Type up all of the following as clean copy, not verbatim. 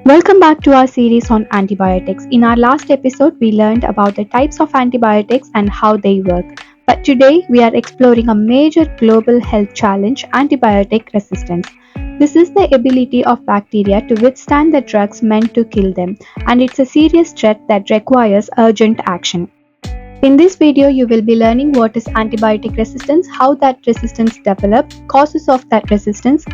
Welcome back to our series on antibiotics. In our last episode, we learned about the types of antibiotics and how they work. But today, we are exploring a major global health challenge, antibiotic resistance. This is the ability of bacteria to withstand the drugs meant to kill them, and it's a serious threat that requires urgent action. In this video, you will be learning what is antibiotic resistance, how that resistance develops, causes of that resistance,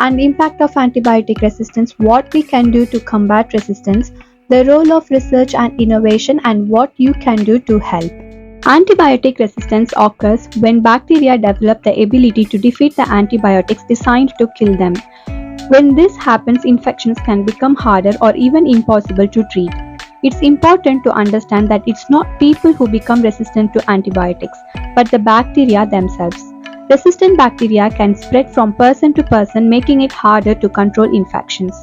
and the impact of antibiotic resistance, what we can do to combat resistance, the role of research and innovation, and what you can do to help. Antibiotic resistance occurs when bacteria develop the ability to defeat the antibiotics designed to kill them. When this happens, infections can become harder or even impossible to treat. It's important to understand that it's not people who become resistant to antibiotics, but the bacteria themselves. Resistant bacteria can spread from person to person, making it harder to control infections.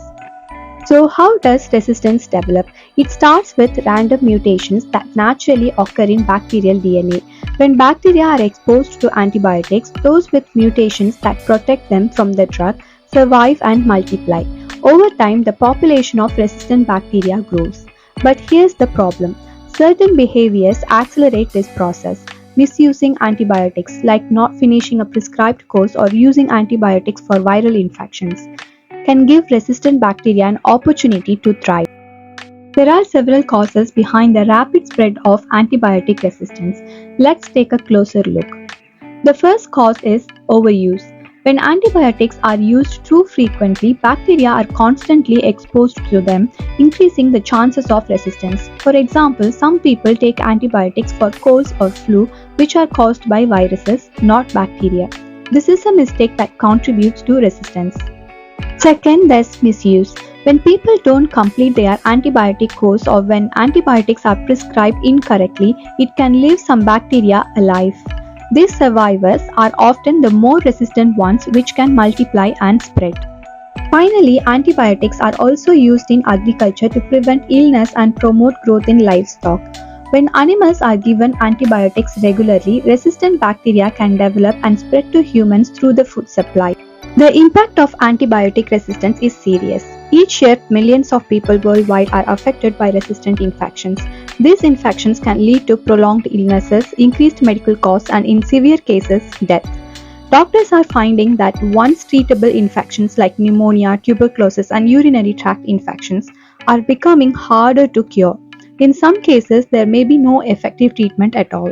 So, how does resistance develop? It starts with random mutations that naturally occur in bacterial DNA. When bacteria are exposed to antibiotics, those with mutations that protect them from the drug survive and multiply. Over time, the population of resistant bacteria grows. But here's the problem. Certain behaviors accelerate this process. Misusing antibiotics, like not finishing a prescribed course or using antibiotics for viral infections, can give resistant bacteria an opportunity to thrive. There are several causes behind the rapid spread of antibiotic resistance. Let's take a closer look. The first cause is overuse. When antibiotics are used too frequently, bacteria are constantly exposed to them, increasing the chances of resistance. For example, some people take antibiotics for colds or flu, which are caused by viruses, not bacteria. This is a mistake that contributes to resistance. Second, there's misuse. When people don't complete their antibiotic course or when antibiotics are prescribed incorrectly, it can leave some bacteria alive. These survivors are often the more resistant ones, which can multiply and spread. Finally, antibiotics are also used in agriculture to prevent illness and promote growth in livestock. When animals are given antibiotics regularly, resistant bacteria can develop and spread to humans through the food supply. The impact of antibiotic resistance is serious. Each year, millions of people worldwide are affected by resistant infections. These infections can lead to prolonged illnesses, increased medical costs, and in severe cases, death. Doctors are finding that once treatable infections like pneumonia, tuberculosis, and urinary tract infections are becoming harder to cure. In some cases, there may be no effective treatment at all.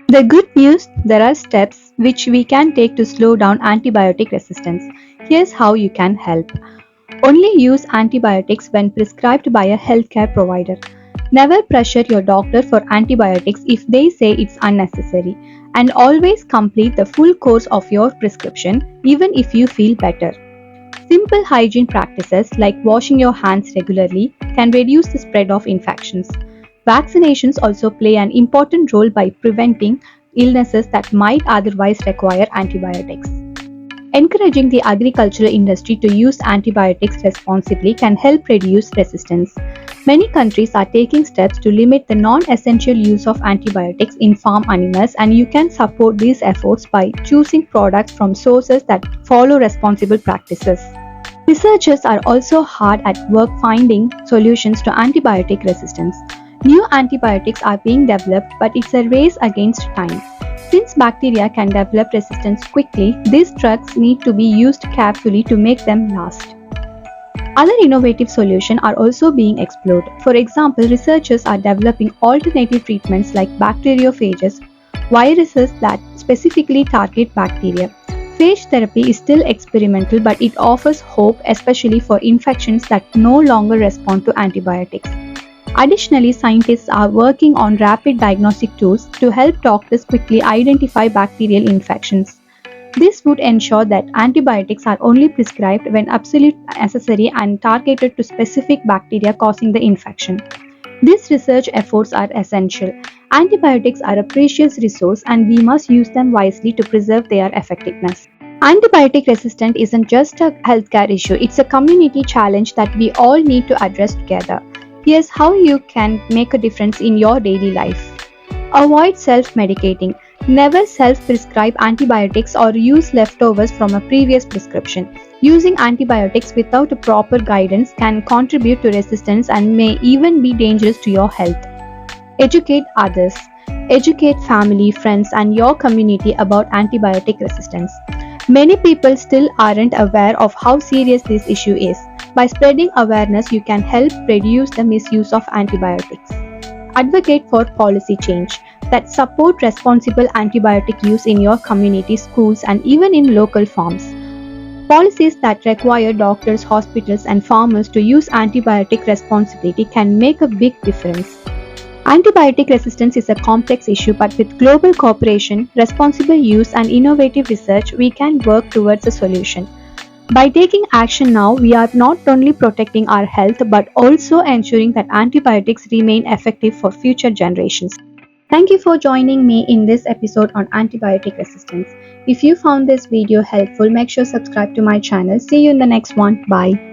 The good news, there are steps which we can take to slow down antibiotic resistance. Here's how you can help. Only use antibiotics when prescribed by a healthcare provider. Never pressure your doctor for antibiotics if they say it's unnecessary. And always complete the full course of your prescription, even if you feel better. Simple hygiene practices like washing your hands regularly can reduce the spread of infections. Vaccinations also play an important role by preventing illnesses that might otherwise require antibiotics. Encouraging the agricultural industry to use antibiotics responsibly can help reduce resistance. Many countries are taking steps to limit the non-essential use of antibiotics in farm animals, and you can support these efforts by choosing products from sources that follow responsible practices. Researchers are also hard at work finding solutions to antibiotic resistance. New antibiotics are being developed, but it's a race against time. Since bacteria can develop resistance quickly, these drugs need to be used carefully to make them last. Other innovative solutions are also being explored. For example, researchers are developing alternative treatments like bacteriophages, viruses that specifically target bacteria. Phage therapy is still experimental, but it offers hope, especially for infections that no longer respond to antibiotics. Additionally, scientists are working on rapid diagnostic tools to help doctors quickly identify bacterial infections. This would ensure that antibiotics are only prescribed when absolutely necessary and targeted to specific bacteria causing the infection. These research efforts are essential. Antibiotics are a precious resource and we must use them wisely to preserve their effectiveness. Antibiotic resistance isn't just a healthcare issue, it's a community challenge that we all need to address together. Here's how you can make a difference in your daily life. Avoid self-medicating. Never self-prescribe antibiotics or use leftovers from a previous prescription. Using antibiotics without a proper guidance can contribute to resistance and may even be dangerous to your health. Educate others. Educate family, friends, and your community about antibiotic resistance. Many people still aren't aware of how serious this issue is. By spreading awareness, you can help reduce the misuse of antibiotics. Advocate for policy change that support responsible antibiotic use in your community, schools, and even in local farms. Policies that require doctors, hospitals, and farmers to use antibiotic responsibly can make a big difference. Antibiotic resistance is a complex issue, but with global cooperation, responsible use, and innovative research, we can work towards a solution. By taking action now, we are not only protecting our health but also ensuring that antibiotics remain effective for future generations. Thank you for joining me in this episode on antibiotic resistance. If you found this video helpful, make sure to subscribe to my channel. See you in the next one. Bye.